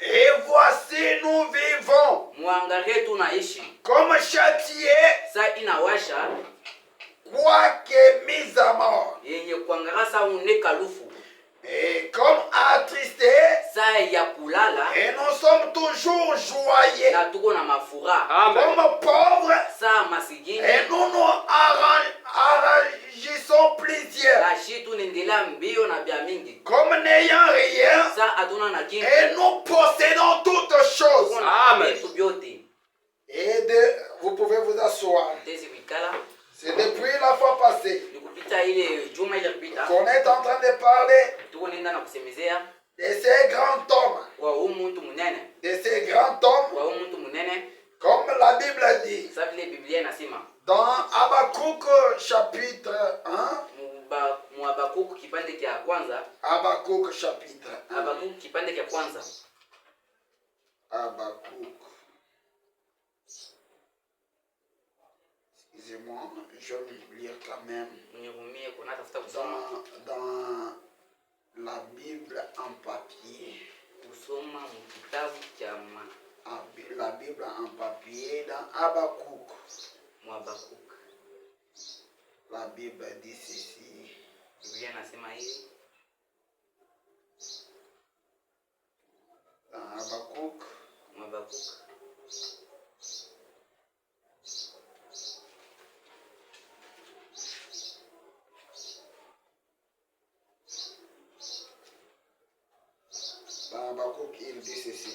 Et voici nous vivons comme châtiés, quoique mis à mort, et comme attristés, et nous sommes toujours joyeux, comme pauvres, et nous nous arrangeons plaisir, comme n'ayant rien, et nous possédons toutes choses. Amen. Et vous pouvez vous asseoir. C'est depuis la fois passée qu'on est en train de parler de ces grands hommes. De ces grands hommes, comme la Bible dit, dans Habakkuk chapitre 1, Habakkuk chapitre 1, Habakkuk, excusez-moi, je vais lire quand même dans la Bible en papier. La Bible en papier dans Habakkuk. La Bible dit ceci. Dans Habakkuk. Dans Habakkuk, il dit ceci.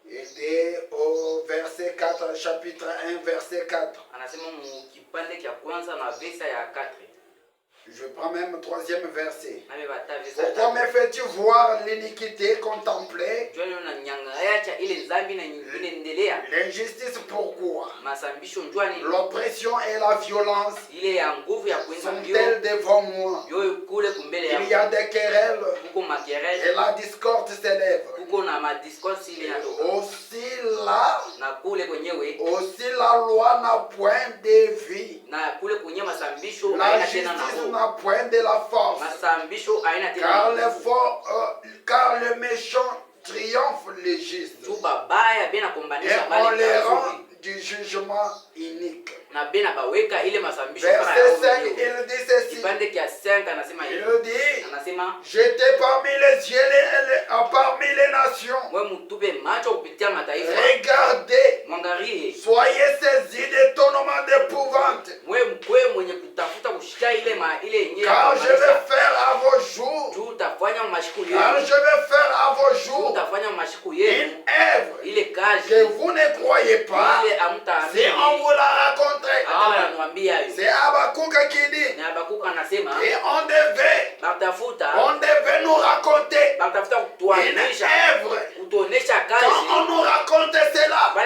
Il dit au verset 4, chapitre 1, verset 4. Je prends même le troisième verset. Pourquoi me fais-tu voir l'iniquité contemplée? L'injustice pourquoi? L'oppression et la violence sont-elles devant moi? Il y a des querelles et la discorde s'élève. Aussi la loi n'a point de vie. La justice n'a point de la force. Car le méchant triomphe le juste. Et on les rend du jugement unique. Verset 5, il dit ceci. Il dit, j'étais parmi parmi les nations. Regardez, soyez saisis d'étonnement, d'épouvante. Car je vais faire à vos jours. Car je vais faire à vos jours une œuvre que vous ne croyez pas. Si on vous la raconterait. C'est Habakkuk qui dit. Et on devait nous raconter une œuvre. Quand on nous racontait cela, et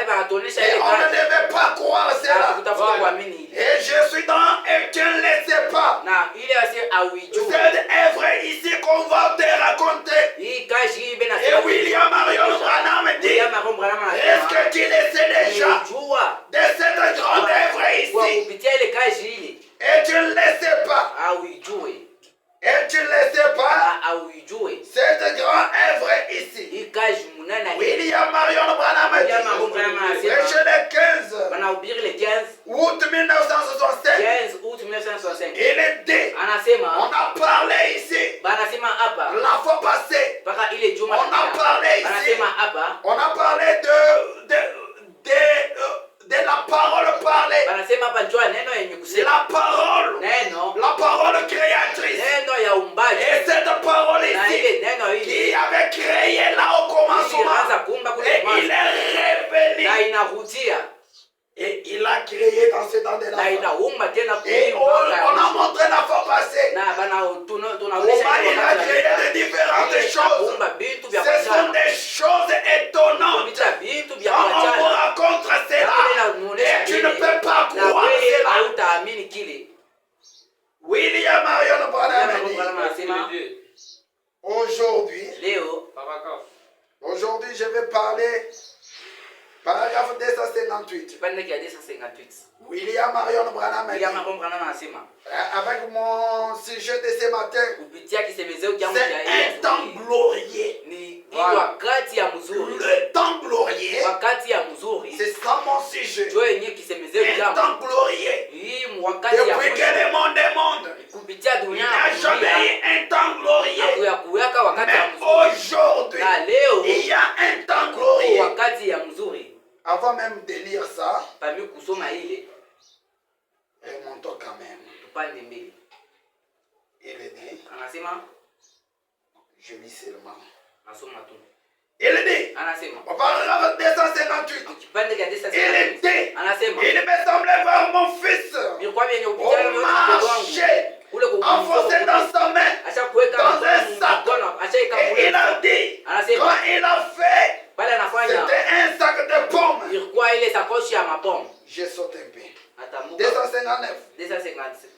on ne devait pas croire cela. Et je suis dans et tu ne le sais pas. Cette œuvre ici qu'on va te raconter. Et William Marion Branham dit, est-ce que tu le sais déjà de cette grande œuvre ici? Et tu ne le sais pas. Et tu ne le sais pas. Cette grande œuvre ici. William Marion Branham dit, prêcher le 15 août 1965. Il est dit, on a parlé ici. La fois passée, on a parlé ici. On a parlé de la parole parlée. La parole créatrice. Et cette parole ici, qui avait créé là au commencement, et il est revenu. Et il a créé dans cet temps-là. Et on a montré la fois passée. Comment il a créé de différentes choses. Ce sont des choses étonnantes. Quand on vous raconte cela, et tu ne peux pas croire cela. William Marion Branham dit, aujourd'hui, je vais parler Paragraphe 258. Kipande kia 258. William Marion Branham. William Marion Branham anasema. Avec mon sujet de ce matin. Kupitia kisemezeo kia c'est un temps glorieux. Ni wakati ya mzuri. Le temps glorieux. Wakati ya mzuri. C'est ça mon sujet. Jo yenye kisemezeo kia. Un temps glorieux. Hii wakati ya depuis que le monde est monde. Kupitia dunia. Il n'y a jamais eu un temps glorieux. Akuya wakati ya mzuri. Aujourd'hui. Na leo il y a un temps glorieux. Wakati ya mzuri. Avant même de lire ça, parmi kusoma ile, remontons quand même. Tupande mbele. Il dit, anasema, je lis seulement. Nasoma tu. Il dit, anasema, au paragraphe 258, kipande kia 258, il dit, anasema, il me semblait voir mon fils au marché, enfoncé dans sa main, dans un sac, et il a dit, quand il a fait, c'était un sac de pommes. Je saute un peu. 259. 257.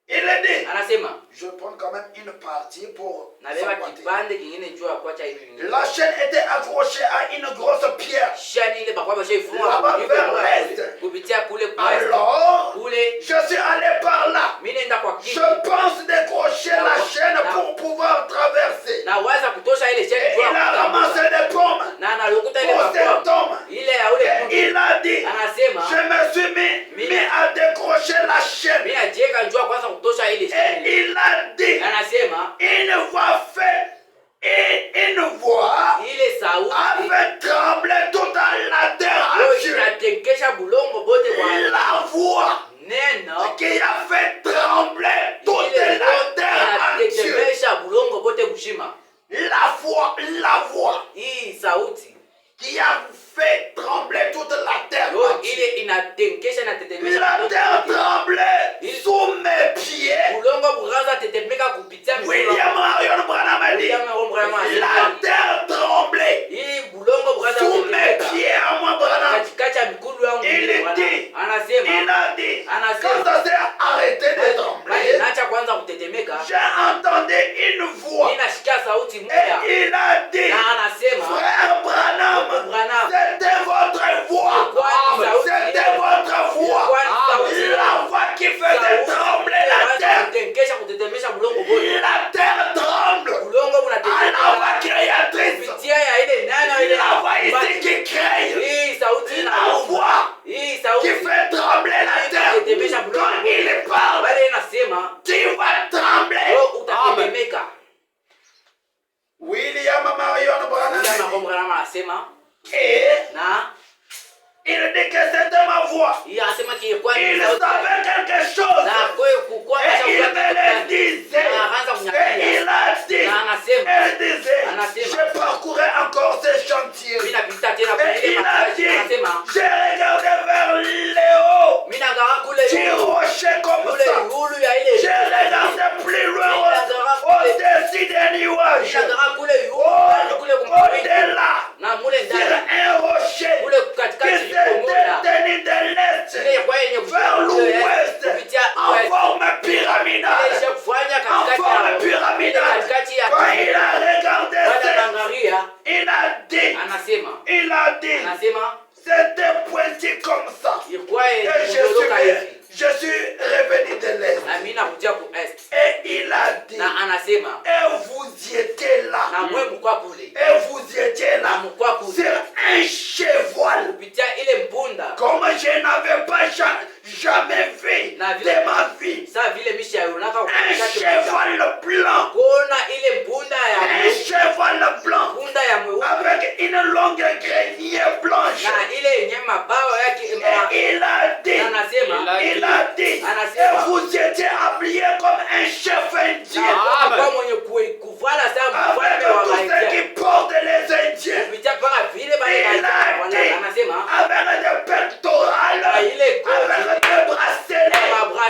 Il a dit, anasema, je prends quand même une partie pour nabeba kipande kingine njoo ya kuacha hivi. La chaîne était accrochée à une grosse pierre. Shani ile bakwa bashaifungwa là-bas vers l'est. kupitia kule kwa alors kule je suis allé par là. Mimi nenda kwa kiti. Je pense décrocher la chaîne pour pouvoir traverser. Na waza kutosha ile chaîne pour il a ramassé des pommes. Na analukuta ile bakwa. Ile ya ule et il a dit, anasema, je me suis mis à décrocher la chaîne. Mimi ajeka njoo kwanza kutosha ile chaîne. Et il a dit, anasema, une voix fait et une voix ile sauti a fait trembler toute la terre entière. La voix qui a fait trembler toute la terre entière. La voix qui a fait trembler toute la terre entière. La terre tremblait sous mes pieds. William Marion Branham a dit, la terre tremblait sous mes pieds à moi, Branham. Il a dit, quand ça s'est arrêté de trembler, j'ai entendu une voix. Et il a dit, frère Branham, c'était votre voix. C'était votre voix. La voix qui faisait trembler la terre. La terre tremble. À la voix créatrice. La voix ici qui crée. La voix qui fait trembler la terre. Quand il parle, tu vas trembler. Amen. William Marion Branham. Et il dit que c'était ma voix. Il savait quelque chose. Et il me le disait. Et il a dit, elle disait, je parcourais encore ces chantiers. Et il a dit, j'ai regardé vers le haut du rocher comme ça. J'ai regardé plus loin au-dessus des nuages. Au-delà, sur un rocher qui s'était tenu de l'est vers l'ouest en forme pyramidale. En forme pyramidale. Quand il a regardé ça, il a dit, c'était pointu comme ça. Et je suis revenu de l'est. Et il a dit, et vous y étiez là. Et vous y étiez là. Sur un cheval. Comme je n'avais pas jamais vu de ma vie. Un cheval blanc. Un cheval blanc. Avec une longue crinière blanche. Et il a dit, et vous étiez habillé comme un chef indien. Avec tous ceux qui portent les Indiens. Il a dit, avec des pectorales, avec des bracelets,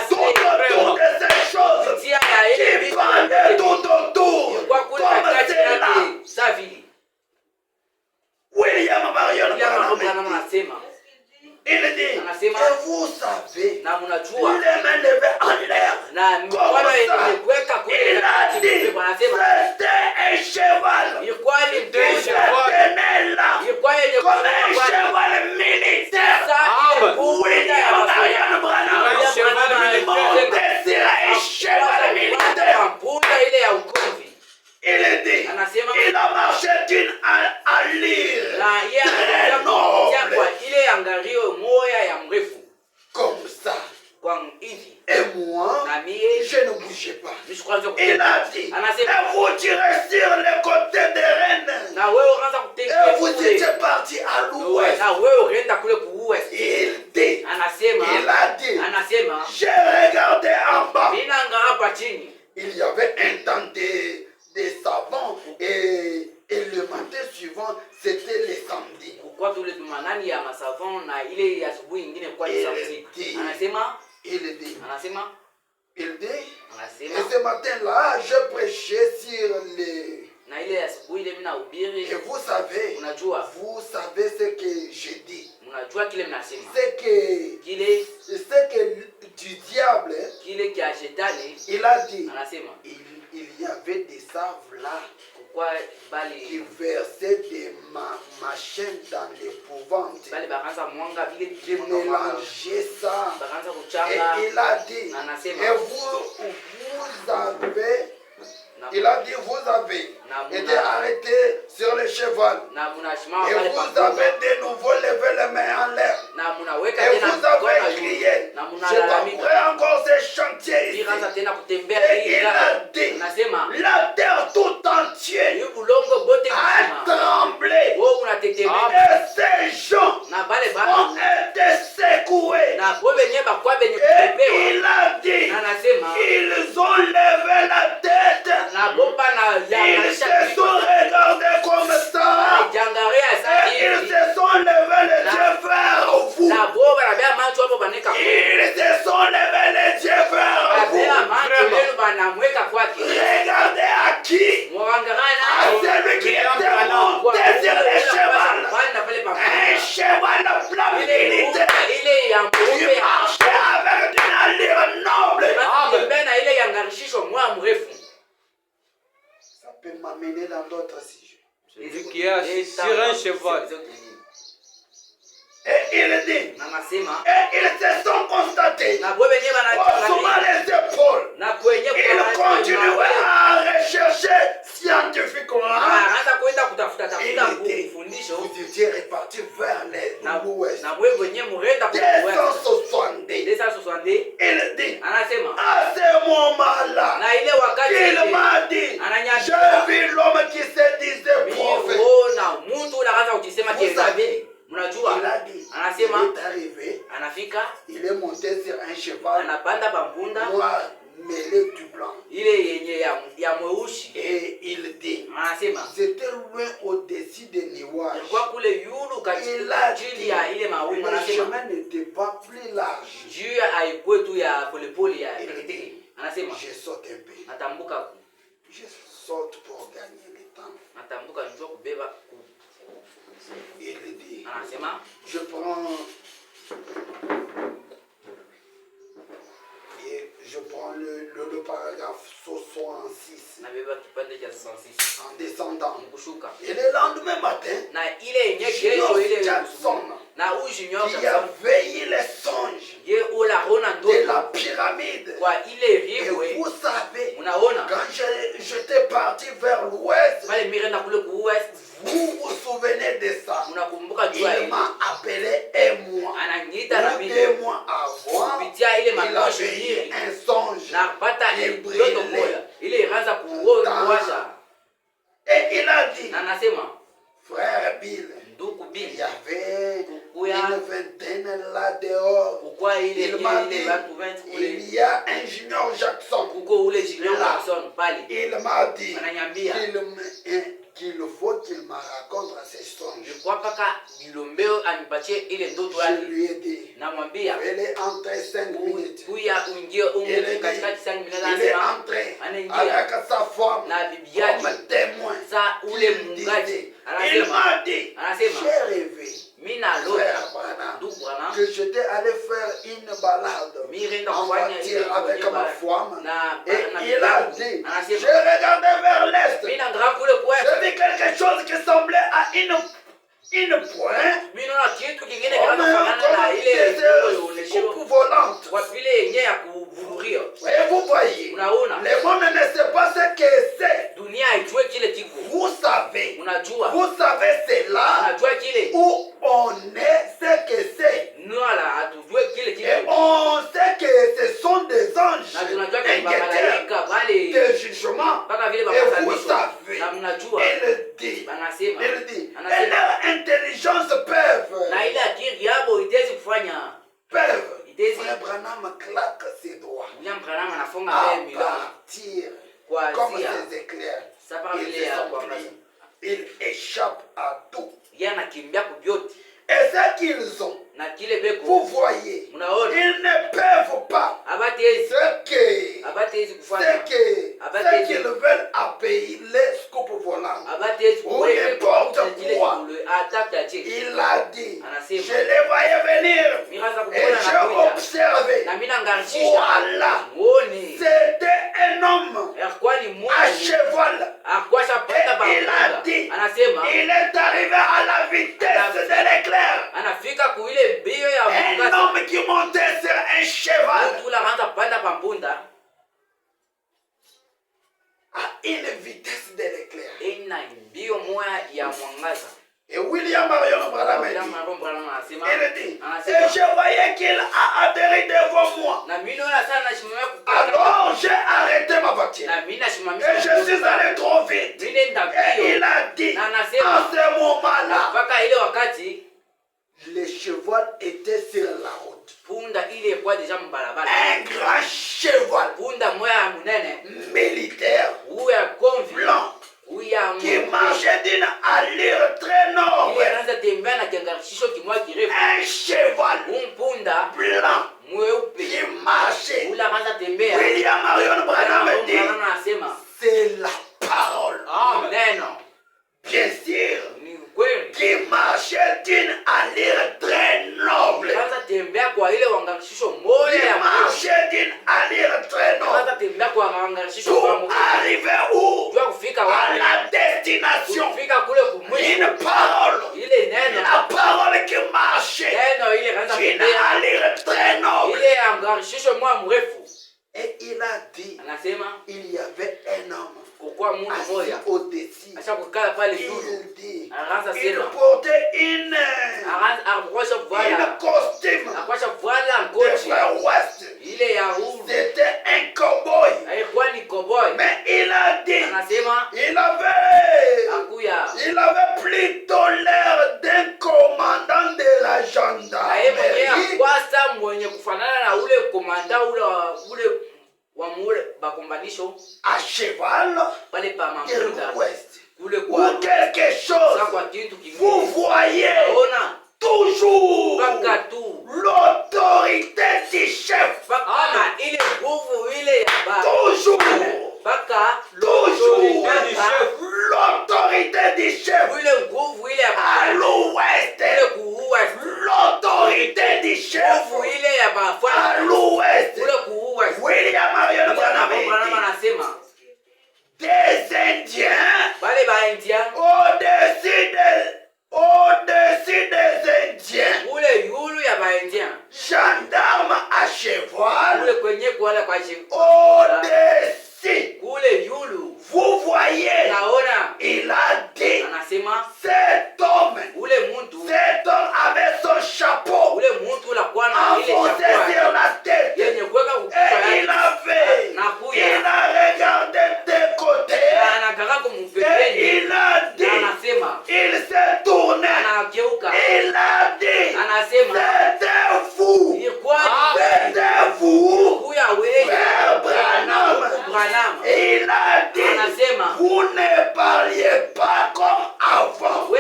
tout autour de ces choses qui pendaient tout autour, comme celle-là. William Marion Branham. Il dit, et vous savez, les mains levées en l'air, comme ça, il a dit, c'était un cheval qui se tenait là, comme un cheval moi, je ne bougeais pas. Il a dit, et vous tirez sur les côtés des rennes. Et vous étiez parti à l'ouest. Il a dit, j'ai regardé en bas. Il y avait un temps des savants et le matin suivant, c'était les samedis. Il dit, et ce matin-là, je prêchais sur les... Et vous savez ce que j'ai dit. C'est que du diable, il a dit, il y avait des sables là qui versaient des machins dans l'épouvante, qui mélangeaient ça. Et il a dit, et vous avez... Il a dit, vous avez été arrêté sur le cheval. Et vous avez de nouveau levé les mains en l'air. Et vous avez crié. Je parcourais encore ces chantiers ici. Et il a dit, la terre tout entière a tremblé. Et ces gens ont été secoués. Et il a dit, ils ont levé la tête. Ils se sont regardés comme ça. Et ils se sont levés les yeux vers vous. Ils se sont levés les yeux vers vous. Regardez à qui? À celui qui était monté sur le cheval. Un cheval blanc militaire. Il marchait avec une allure noble. Ça peut m'amener dans d'autres sujets. Celui qui est sur un cheval. Et il dit, et ils se sont constatés, haussant les épaules, ils continuaient à rechercher scientifiquement. Vous étiez répartis vers l'ouest. 270. Il dit, à ce moment-là, il m'a dit, j'ai vu l'homme qui se disait prophète. Vous savez, il a dit, il est arrivé, il est monté sur un cheval noir mêlé du blanc. Et il dit, c'était loin au-dessus des nuages. Il a dit, le chemin n'était pas plus large. Il dit, je saute un peu. Je saute pour gagner le temps. Il dit, je prends le paragraphe 66 en descendant. Et le lendemain matin, Junior Jackson, qui a veillé les songes de la pyramide. Et vous savez, quand j'étais parti vers l'ouest, vous vous souvenez de ça? Il m'a appelé un mois. 2 mois avant, il a veillé un songe. Il brillait. Et il a dit, frère Bill, il y avait une vingtaine là dehors. Il m'a dit, il y a un Junior Jackson. Là, il m'a dit qu'il faut qu'il me raconte ses songes. Je lui ai dit, elle est entrée 5 minutes. Il est entré avec sa femme comme témoin. Il m'a dit, j'ai rêvé, frère Branham, que j'étais allé faire une balade en voiture avec ma femme. Et il a dit, je regardais vers l'est. J'ai vu quelque chose qui semblait à une pointe, coupe volante. Et vous voyez, le monde ne sait pas ce que c'est. Vous savez c'est là où on est ce que c'est. Et on sait que ce sont des anges. vous savez, il dit, et leur intelligence peuvent, Frère Branham claque ses doigts à partir comme ces éclairs. Ils échappent à tout. Et ce qu'ils ont, vous voyez, ils ne peuvent pas ce qu'ils veulent appeler scoop volant ou n'importe quoi. Il a dit, je les voyais venir et j'ai observé. Voilà, c'était un homme à cheval. Et il a dit, il est arrivé à la vitesse de l'éclair. Un homme qui montait sur un cheval à une vitesse de l'éclair. Et William Marion Branham dit, et je voyais qu'il a atterri devant moi. Alors j'ai arrêté ma voiture. Et je suis allé trop vite. Et il a dit, en ce moment-là, les chevaux étaient sur la route. Un grand cheval militaire blanc qui marchait d'une allure très noble. Un cheval blanc qui marchait. William Marion Branham dit, c'est la parole. Bien sûr, qui marchait d'une allure très noble. Il marchait d'une allure très noble pour arriver où? À la destination. Une parole. La parole qui marchait d'une allure très noble. Et il a dit, il y avait un homme assis au-dessus. Il dit, il portait une costume de frère West. C'était un cowboy. Mais il a dit, il avait plutôt l'air d'un commandant de la gendarmerie. À cheval de l'Ouest ou quelque chose. Vous voyez toujours l'autorité du chef. Toujours l'autorité du chef. À l'Ouest, l'autorité du chef. À l'Ouest, William Marion Branham dit, des Indiens au-dessus des Indiens, gendarmes à cheval, au-dessus. Vous voyez, il a dit, cet homme avait son chapeau enfoncé sur la tête. Et il a regardé de côté. Et il a dit, il s'est tourné. Il a dit, c'était vous. C'était vous, Frère Branham. Et il a dit, vous ne parliez pas comme avant. Vous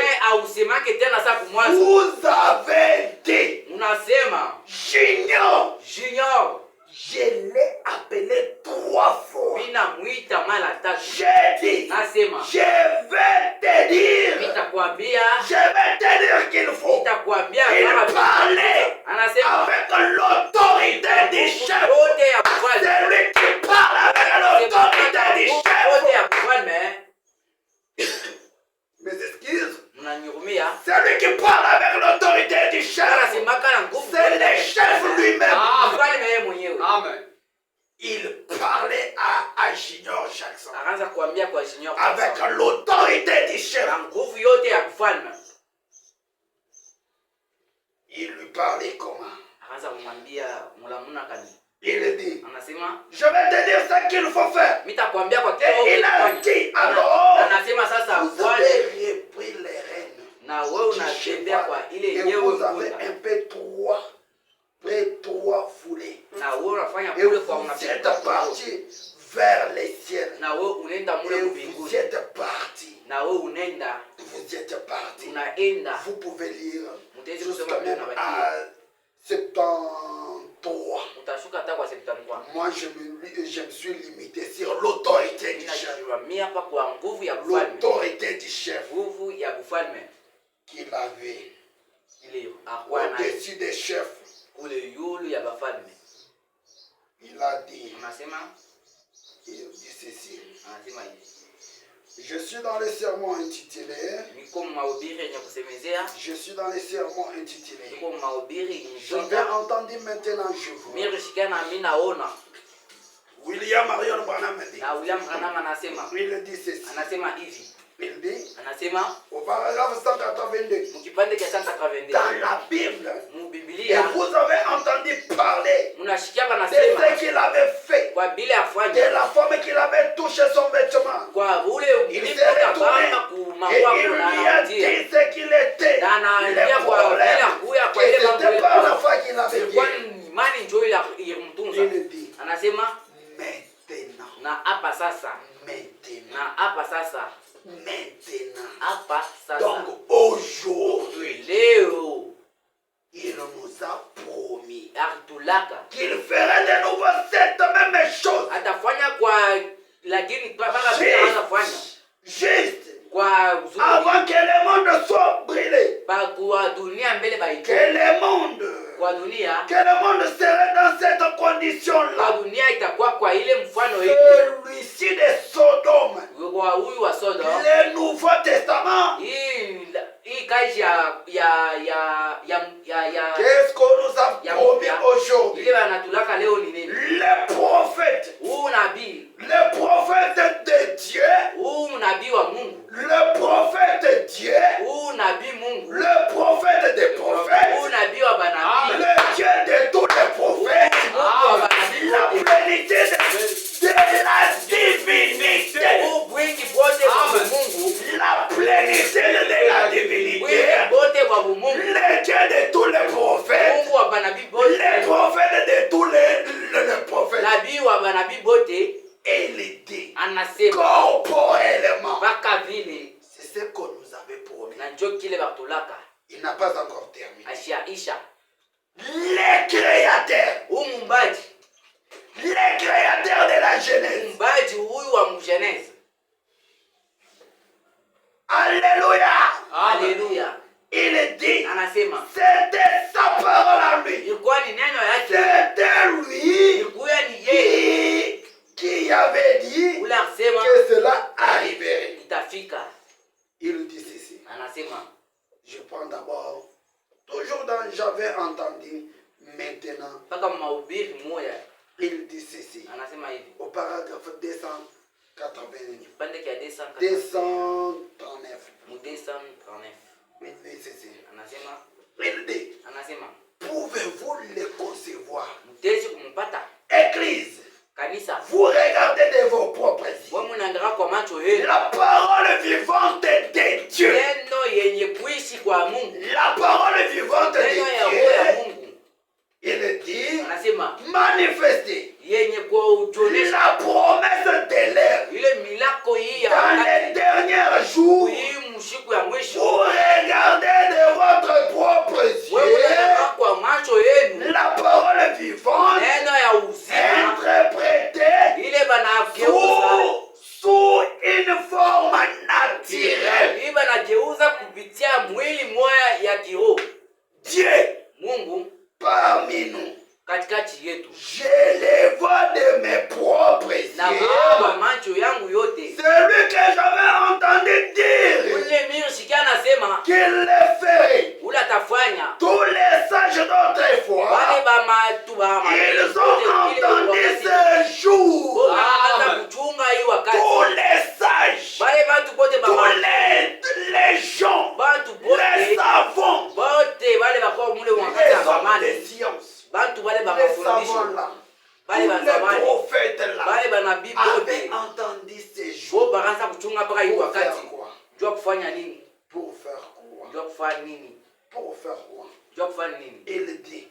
avez dit, Junior. Je l'ai appelé 3 fois. J'ai dit, je vais te dire qu'il faut. Il parlait avec l'autorité du chef. C'est lui qui parle avec l'autorité du chef. Mes excuses. C'est lui qui parle avec l'autorité du chef. C'est le chef lui-même. Amen. Il parlait à Junior Jackson avec l'autorité du chef. Il lui parlait comment? Il dit, Anasema, je vais te dire ce qu'il faut faire. mitakwambia kwa Et il a dit, alors, anasema sasa vous wale avez repris les rênes na wewe unatembea kwa ile et yenyewe vous avez mkunda. un peu trois foulées. Na wewe unafanya Et kule kwa vous unapita êtes parti vers les ciels. na wewe unaenda mule Et vous mbinguni. êtes parti. Na wewe unaenda Vous êtes parti. unaenda Vous pouvez lire mtezi jusqu'à kusema même na à baki 73. utashuka hata kwa septembre. Moi, je me suis limité sur l'autorité du chef. Ninajisimamia hapa kwa nguvu ya bufalme. L'autorité du chef Nguvu ya bufalme qu'il avait ile akwa na au-dessus des chefs. kule yulu ya bafalme. Il a dit, Anasema il dit ceci. anasema hivi. Je suis dans le sermon intitulé. Niko mahubiri yenye kusemezea. Je suis dans le sermon intitulé. Niko mahubiri J'avais entendu maintenant, je vois. mimi shikana mimi naona. William Marion Branham dit. Na William Branham anasema. Il dit ceci. Anasema hivi. Il dit Anasema au paragraphe 182. mkipande cha 182. Dans la Bible. Mu Et Biblia vous avez entendu parler mnashikia de banasema ce qu'il avait fait. kwa bila De afanya la femme qu'il avait touché son vêtement. kwa ule Il ulipo s'est tabamba retourné et kumangwa il kuna lui a anatia. dit ce qu'il était. Na anaambia Le kwa problème, bila kuya kwa que ile mambo c'était pas la ile. foi qu'il avait Ilikuwa dit. ni imani njoo ile ilimtunza. Il dit Anasema maintenant. na hapa sasa. Maintenant. Na hapa sasa. Maintenant. Hapa sasa. Donc aujourd'hui, Leo il nous a promis alitulaka qu'il ferait de nouveau cette même chose. atafanya kwa lakini mpaka pia anafanya Juste kwa uzuri avant que le monde soit brûlé. pa kwa dunia mbele Que baito le monde, kwa dunia que le monde serait dans cette condition-là. kwa dunia itakuwa kwa ile mfano hii Celui-ci de Sodome. kwa huyu wa Sodom Le Nouveau Testament. hii kazi ya Qu'est-ce qu'on nous a promis aujourd'hui? ile wanatulaka leo ni nini? Les prophètes. Huu nabii, Les prophètes de Dieu. huu nabii wa Mungu, Le prophète de Dieu. huu nabii Mungu, Le prophète des huu prophètes. nabii wa banabii, Le Dieu de tous les prophètes. Mungu wa banabii La wote. plénitude de la divinité. Huu bwingi bote wa Mungu, La plénitude de la divinité. bwingi bote wa Mungu, Le Dieu de tous les prophètes. Mungu wa banabii bote, Les prophètes de tous les prophètes. nabii wa banabii bote Et il dit anasema corporellement. mpaka vile C'est ce qu'on nous avait promis. na njoo kile batulaka Il n'a pas encore terminé. ashaisha. Les créateurs. Huu mumbaji, Les créateurs de la Genèse. mumbaji huyu wa mgenezi. Alléluia. Haleluya. Il dit Anasema c'était sa parole à lui. ilikuwa ni neno yake, C'était lui ilikuwa ni yeye qui avait dit ule akisema que cela arriverait. itafika. Il dit ceci. Anasema Je prends d'abord, toujours dans j'avais entendu, maintenant, mpaka mahubiri moya il dit ceci. anasema hivi Au paragraphe 280, kipande kia 239. mu 239 Il dit ceci. anasema Il dit, anasema pouvez-vous le concevoir? mtezi kumpata Église, kanisa, vous regardez de vos propres yeux. wewe mnaangalia kwa macho yenu La parole vivante de Dieu. neno yenye kuishi kwa Mungu, La parole vivante de neno ya roho ya Dieu. Mungu. Il dit, Anasema manifester yenye kuonesha la promesse de l'ère ile milako hii ya dans les wakati derniers jours. hii mshiku ya mwisho. Vous regardez de votre propre Wewe yeux unaangalia kwa macho yenu la parole vivante neno ya uzima interprétée ile banageuza sous une forme naturelle. hii banageuza kupitia mwili moya ya kiroho. Dieu Mungu parmi nous. katikati yetu Je les vois de mes propres na yeux. kwa macho yangu yote. Celui que j'avais entendu dire Ule mimi sikia anasema qu'il le ferait. ule atafanya Tous les sages d'autrefois, wale bamatu ils ont entendu ce jour. hata kuchunga hii wakati. Tous les sages, Wale bantu bote tous bama les gens, bantu les bote savants, bote wale bakwa mule wakati les ya hommes zamani, de science, bantu wale les bamafundisho savants là, tous les prophètes là avaient entendu ces jours. Pour faire quoi? Pour faire quoi? Pour faire quoi? Il dit,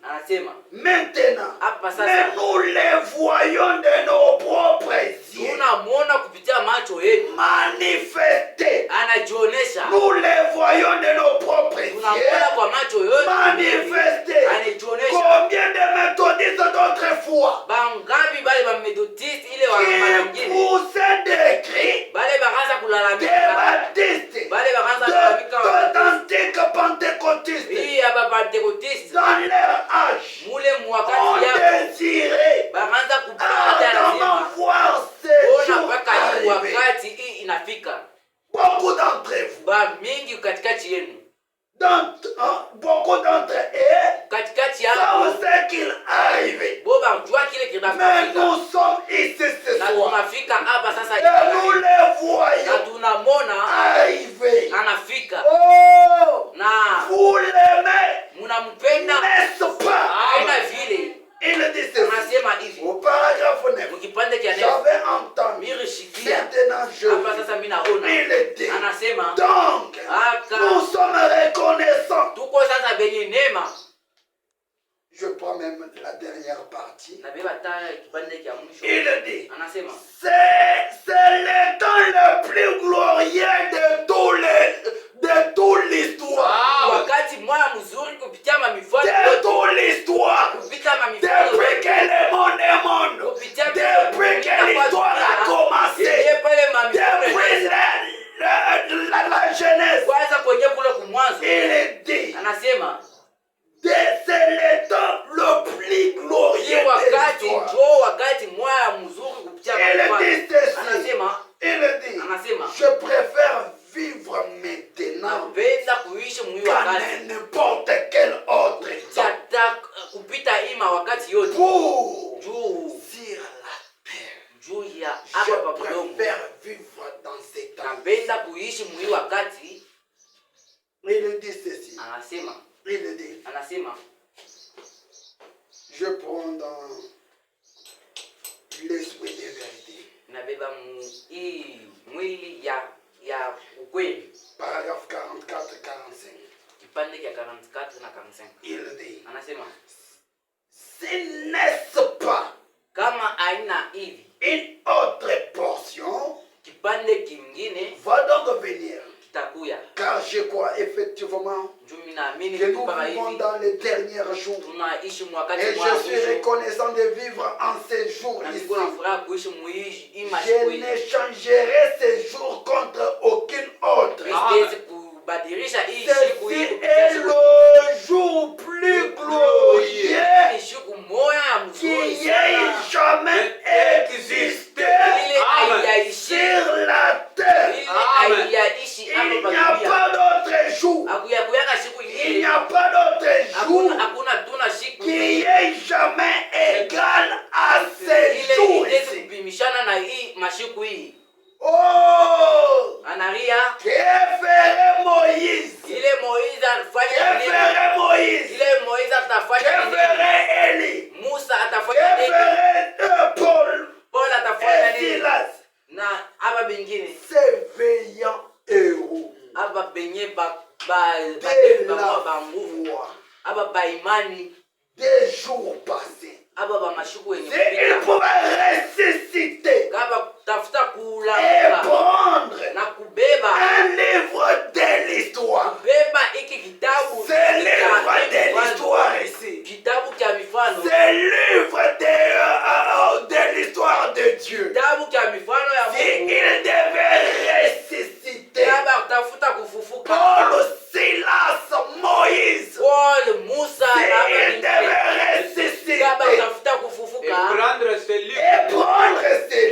maintenant, mais nous les voyons de nos propres yeux manifester. Nous les voyons de nos propres yeux manifester. Combien de méthodistes d'autrefois qui poussaient des cris, des baptistes, d'authentiques pentecôtistes dans leur âge ont désiré attendre voir ces jours arriver. Beaucoup d'entre vous, beaucoup d'entre eux savent ce qu'il arrive. Mais nous sommes ici ce soir et nous les voyons arriver. Oh, vous l'aimez, n'est-ce pas? Il dit ceci au paragraphe 9. J'avais entendu, maintenant je il dit, donc nous sommes reconnaissants. Je prends même la dernière partie. Il dit, c'est le temps le plus glorieux de toute l'histoire. De toute l'histoire. Depuis que le monde est monde. Depuis que l'histoire a commencé. Depuis la Genèse. Il dit, c'est le temps le plus glorieux de l'histoire. Il dit, je préfère vivre maintenant qu'à n'importe quel autre temps. Pour sur la terre, je préfère vivre dans ces temps. Il dit ceci. Il dit, je prends dans l'esprit de vérité. Paragraphe 44-45. Il dit, si n'est-ce pas une autre portion va donc venir. Car je crois effectivement que nous vivons dans les derniers jours. Et je suis reconnaissant de vivre en ces jours ici. Je n'échangerai ces jours contre aucun autre. Ceci est le jour plus glorieux qui ait jamais existé sur la terre. Il n'y a pas d'autre jour. Il n'y a pas d'autre jour qui est jamais égal à ces jours ici. Oh! Que ferait Moïse? Que ferait Moïse? Que ferait Élie? Que ferait Paul? Et Silas? Ces veillants héros de la foi des jours passés. Ils pouvaient ressusciter et prendre un livre de l'histoire. C'est le livre de l'histoire ici. C'est le livre de l'histoire de Dieu. S'il devait ressusciter Paul, Silas, Moïse, s'il devait ressusciter et prendre ces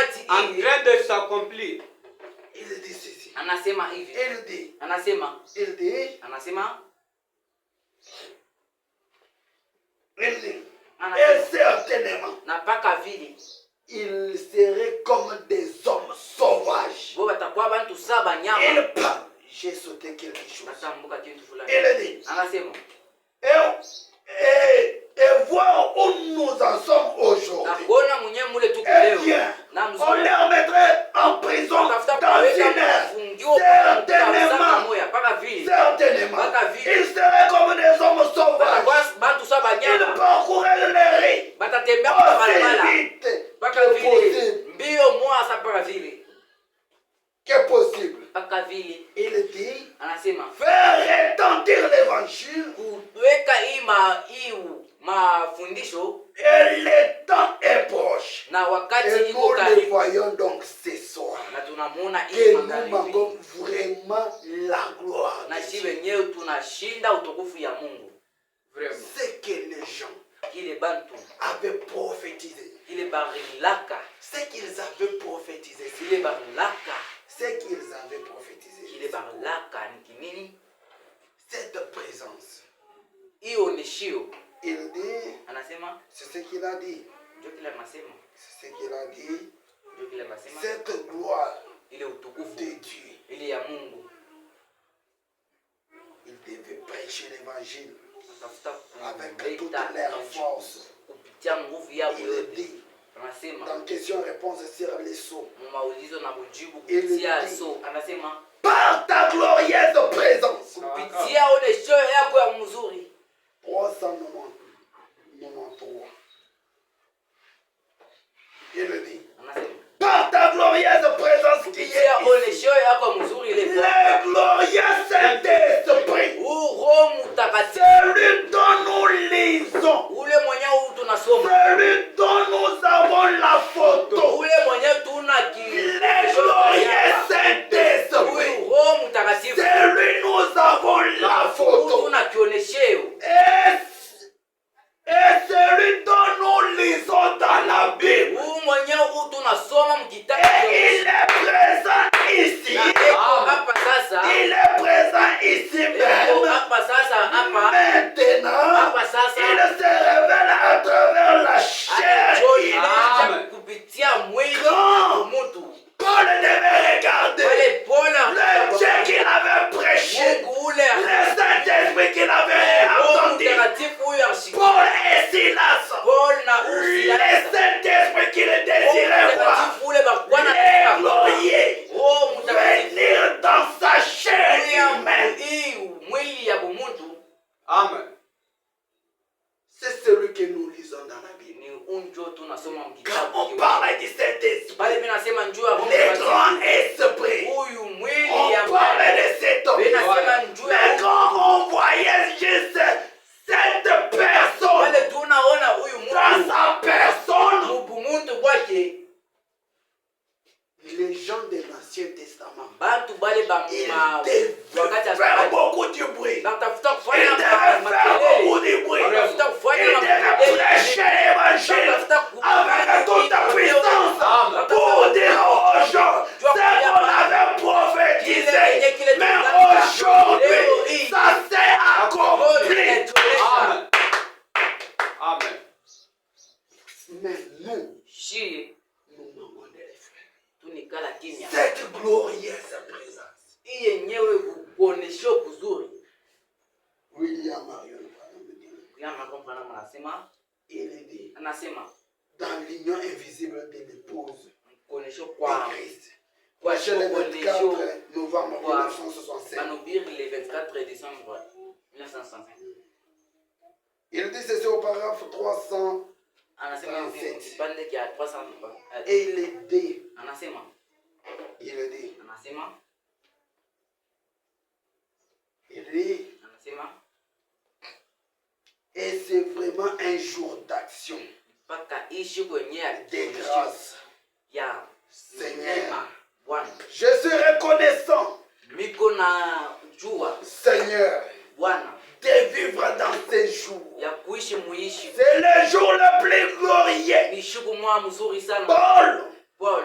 wakati en train de s'accomplir. Il dit ceci. Anasema hivi. Il dit. Anasema. Il dit. Anasema. Il dit. Et certainement. Na paka vile. Ils seraient comme des hommes sauvages. Bo batakuwa bantu saba nyama. Il parle. J'ai sauté quelque chose. Atambuka kitu fulani. Il dit. Anasema. Et voir où nous en sommes aujourd'hui. Eh bien, on les remettrait en prison dans une heure. Certainement, ils seraient comme des hommes sauvages. Ils parcouraient les rues aussi vite que possible. Il dit faire retentir l'évangile. Et le temps est proche. Et nous le voyons donc ce soir. Que nous manquons vraiment la gloire. C'est que les gens avaient prophétisé. C'est qu'ils avaient prophétisé. C'est qu'ils avaient prophétisé. Cette présence. Il dit, c'est ce qu'il a dit. C'est ce qu'il a dit. Cette gloire de Dieu. Il devait prêcher l'évangile avec toute leur force. Il dit, dans question-réponse sur les sceaux, il dit, par ta glorieuse présence. 393. Il dit, par ta glorieuse présence qui est ici, le glorieux Saint-Esprit, celui dont nous lisons, celui dont nous avons la photo, le glorieux Saint-Esprit, celui nous avons la photo, et celui dont nous lisons dans la Bible, et il est présent ici. Il est présent ici même. Maintenant, il se révèle à travers la chair. Paul devait regarder le Dieu qu'il avait prêché, le Saint-Esprit qu'il avait entendu. Paul et Silas, le Saint-Esprit qu'il désirait voir, les glorieux, venir dans sa chair humaine. Amen. C'est celui que nous lisons dans la Bible. Quand on parle du Saint-Esprit, les grands esprits, on parle de cet homme. Mais quand on voyait juste cette personne, dans sa personne, les gens de l'Ancien Testament, ils devaient faire beaucoup de bruit. Ils devaient faire beaucoup de bruit. Ils devaient prêcher l'évangile avec toute puissance pour dire aux gens ce qu'on avait prophétisé. Mais aujourd'hui, ça s'est accompli. Amen. Amen. Mais nous, manquons de l'effet. Cette glorieuse présence. William Marion, il dit, dans l'union invisible de l'épouse de Christ. Prochain le 24 novembre 1965. Il dit ceci au paragraphe 337. Et il dit, et c'est vraiment un jour d'action, de grâce. Seigneur, je suis reconnaissant, Seigneur, de vivre dans ces jours. C'est le jour le plus glorieux. Paul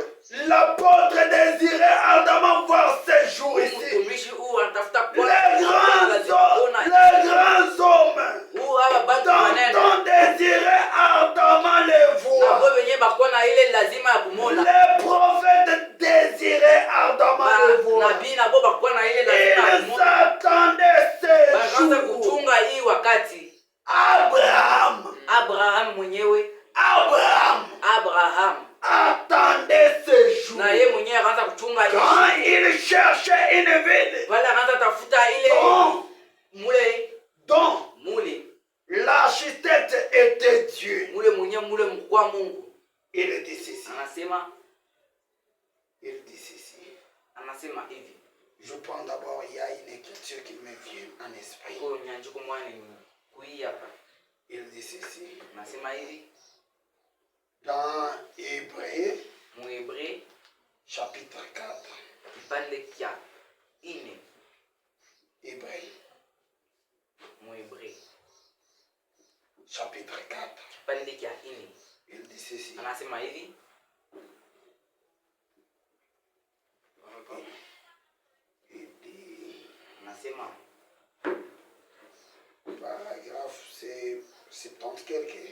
Quand il cherchait une ville dont l'architecte était Dieu, il dit ceci. Il dit ceci. Je prends d'abord, il y a une écriture qui me vient en esprit. Il dit ceci. Dans Hébreux, chapitre 4. Hébreux. Chapitre 4. Il dit ceci. Il dit, paragraphe, c'est 70 quelques.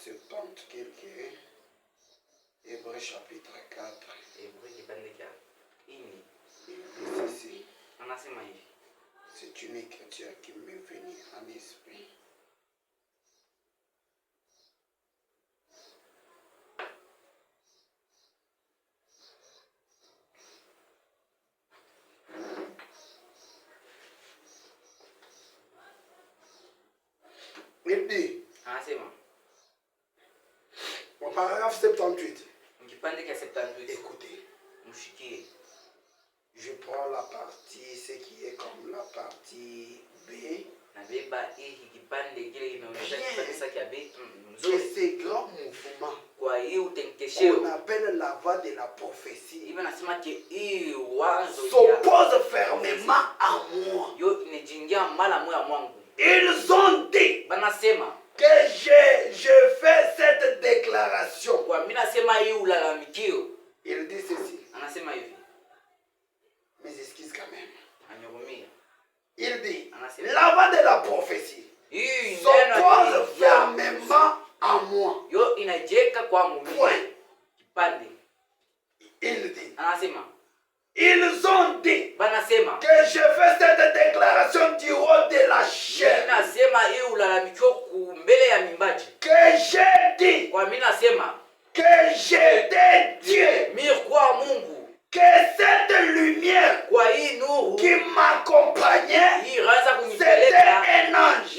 70 quelques. Hébreux chapitre 4. Il dit ceci. C'est une écriture qui m'est venue en esprit. Il dit, au paragraphe 78, écoutez, je prends la partie, ce qui est comme la partie B, et ces grands mouvements qu'on appelle la voie de la prophétie s'opposent fermement à moi. Ils ont dit que je fais cette déclaration. Il dit ceci. Mais excuse quand même. Il dit, la voie de la prophétie s'oppose fermement à moi. Point. Il dit, ils ont dit que je fais cette déclaration du haut de la chair. Que j'ai dit que j'étais Dieu. Que cette lumière qui m'accompagnait, c'était un ange.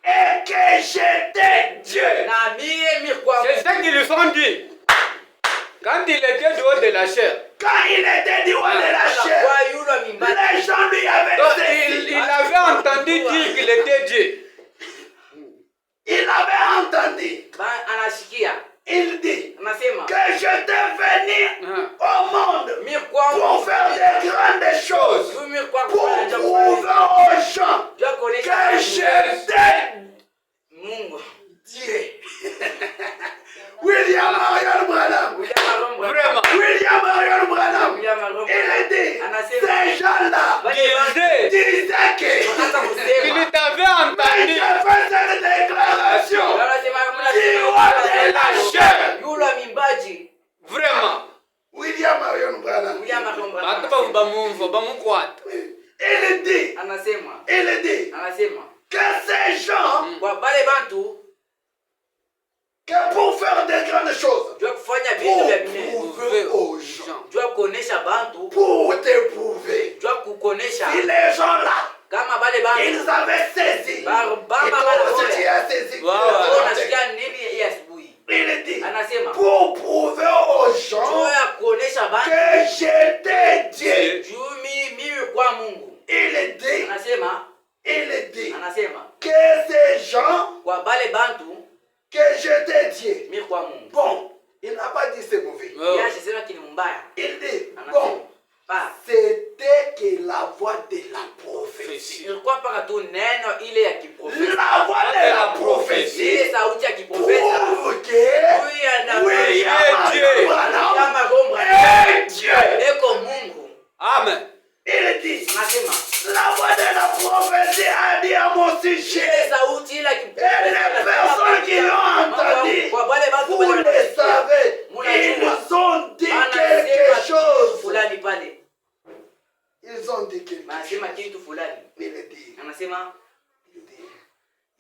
Et que j'étais Dieu. C'est ça qu'ils ont dit. Quand il était du haut de la chair. Quand il était du haut de la chair, les gens lui avaient dit. Il avait entendu dire qu'il était Dieu. Il avait entendu. Il dit que je devais venir au monde pour faire de grandes choses, pour prouver aux gens que j'étais Dieu. William Marion Branham. Vraiment. William Marion Branham. Il dit, ces gens-là disaient qu'il t'avait entendu. Mais je fais cette déclaration du haut de la chair. Vraiment. William Marion Branham. Il dit que ces gens, que pour faire de grandes choses, pour prouver aux gens, pour te prouver, si les gens là, ils avaient saisi, et toi aussi tu as saisi, il dit, pour prouver aux gens que j'étais Dieu. Il dit que ces gens, que j'étais Dieu. Bon, il n'a pas dit c'est mauvais. Il dit, bon, c'était que la voix de la prophétie. La voix de la prophétie prouve que William Branham est Dieu. Amen. Il dit, la voix de la prophétie a dit à mon sujet, et les personnes qui l'ont entendu, vous le savez, ils ont dit quelque chose. Ils ont dit quelque chose. Il dit,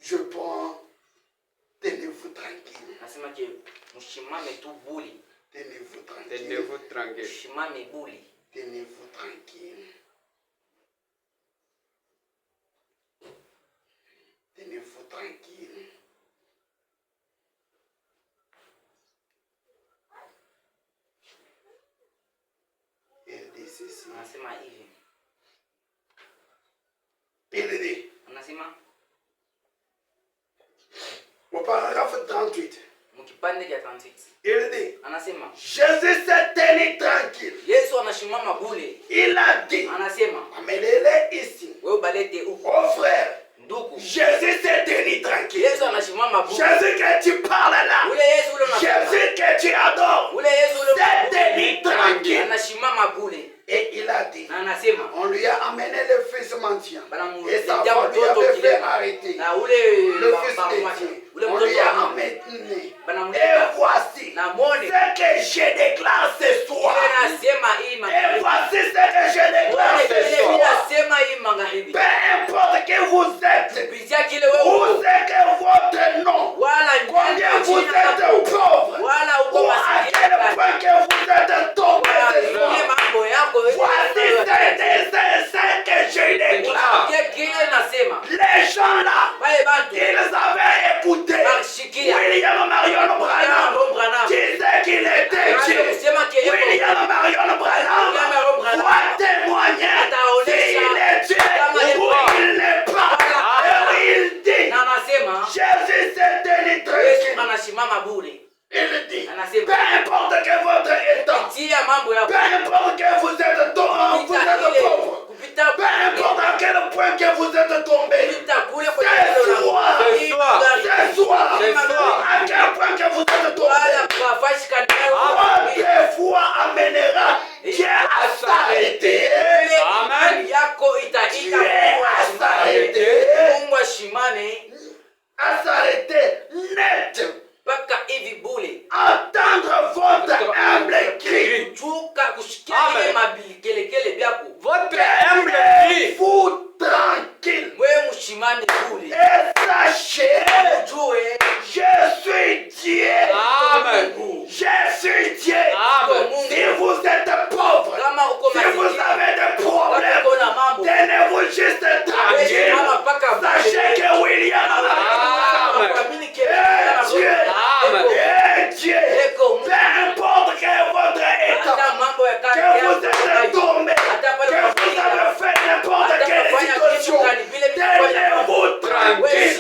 je prends, tenez-vous tranquille. Tenez-vous tranquille. Shimame buli. Tenez-vous tranquille. Tenez-vous tranquille. Il dit ceci. Anasema hivi. Il dit. Anasema. Au paragraphe 38. Mukipande kia 38. Il dit. Anasema. Jésus s'est tenu tranquille. Yesu anashimama bule. Il a dit. Anasema. Amenez-les ici. Wewe balete huko. Oh frère. Ndugu. Jésus s'est tenu tranquille. Yesu anashimama bule. Jésus que tu parles là. Ule Yesu ule unasema. Jésus que tu adores. Ule Yesu ule s'est tenu tranquille. anashimama bule. Et il a dit. Na anasema. On lui a amené le fils mendiant. Et sa Banamuletea femme lui avait mtoto fait kilema. arrêter. Na ule Le fils mendiant. ule On lui mtoto a wa amené. Et banamuleta. voici Na mone. ce que je déclare ce soir. Anasema hii Et magharibi. voici ce que je déclare Mone ce vile soir. anasema hii magharibi. Peu importe que vous êtes, Kupitia kile wewe où c'est que votre nom, wala combien vous jina êtes lako. pauvre, Wala uko ou à masikini. quel point que vous êtes tombé ce soir. Ile mambo yako wewe. Voici ce que je déclare. Kile nasema. Les gens là, Wale bantu. ils avaient écouté Bashikia. William Marion Branham Branham. disait qu'il était Dieu. Kusema ke yeye William Marion Branham doit témoigner s'il est Dieu ou il n'est pas. Et il dit, na anasema Jésus s'est tenu Yesu tranquille. anashimama bure. Il dit, Anasema peu importe que votre état, tia mambo yako. peu importe que vous êtes pauvre, Kupita peu importe à quel point que vous êtes tombé, kupita kule kwa ce soir, à quel point que vous êtes tombé, wala kufashi kanao. votre foi amènera Dieu à s'arrêter. Amen. Yako itaita Dieu à s'arrêter. Mungu ashimame À s'arrêter net. mpaka hivi bule. Entendre votre humble cri. Kuchuka kushikia ile mabilikelekele byako. Votre humble cri. Vous tranquille. Wewe mshimame bule. Et sachez, Ujue je suis Dieu. Amen. Je suis Dieu. Amen. Si vous êtes pauvre, kama uko si vous masikini, avez des problèmes, uko na mambo, tenez-vous juste tranquille. simama mpaka Sachez que William Amen. kuamini ke Dieu, Amen. Dieu, peu importe que votre état, hata mambo ya kazi que vous yako, êtes tombé, que vous avez fait n'importe quelle situation, tenez-vous tranquille.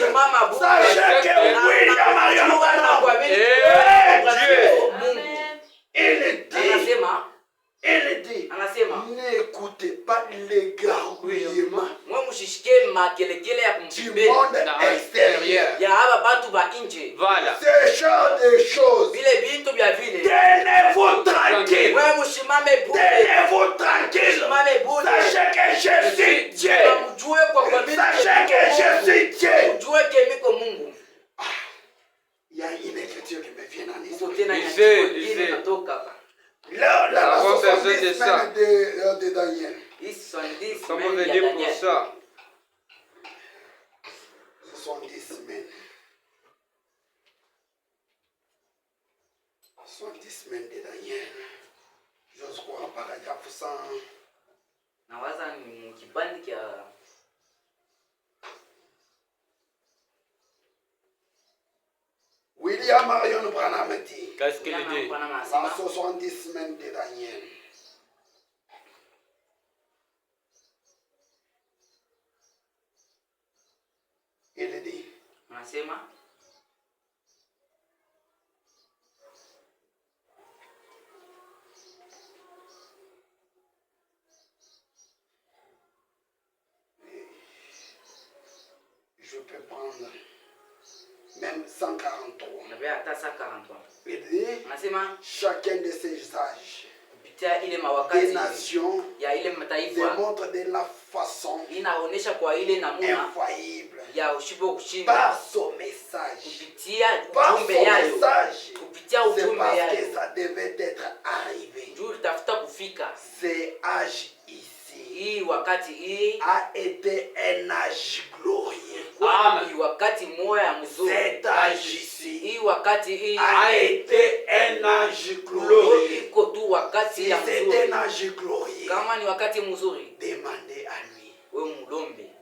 Sachez que William Marion Branham, il dit, n'écoutez pas les gargouillements mwe mshishike makelekele ya du kumpimbeni monde extérieur. ya haba bantu ba nje. Voilà. Ce genre de choses, Vile bintu bya vile tenez-vous tranquille. mwe mshimame bure. Tenez-vous tranquille. Mshimame bure. Sachez que je suis Dieu. Mjue kwa kuamini Sachez que je suis Dieu. Mjue ke miko Mungu. Il y a une écriture qui me vient en Uko esprit. tena Lisez, nyingine lisez. natoka hapa. La Avant 70 de ça. semaines de Daniel. Hii 70 Comment semaine ya venir pour Daniel. ça? 70 semaines. 70 semaines de Daniel. J'ose croire paragraphe 100. Nawaza ni kipande kia William Marion Branham dit, Qu'est-ce qu'il dit? dans 70 semaines de Daniel, il dit, anasema je peux prendre même 143. nabia hata 143. Il dit, Anasema chacun de ces sages kupitia ile des mawakati nations ya ile mataifa démontre de la façon inaonesha kwa ile namuna infaillible ya ushipo kushinda par son message. kupitia Par son ujumbe yayo, message, kupitia c'est ujumbe parce yayo que ça devait être arrivé. juu tafuta kufika. C'est âge ici Hii wakati hii a été un âge glorieux. kwa ni wakati moya mzuri. Cet âge ici Hii a été un âge glorieux. Si wakati ya c'est mzuri, un âge glorieux, kama ni wakati mzuri, demandez à lui. wewe mlombe.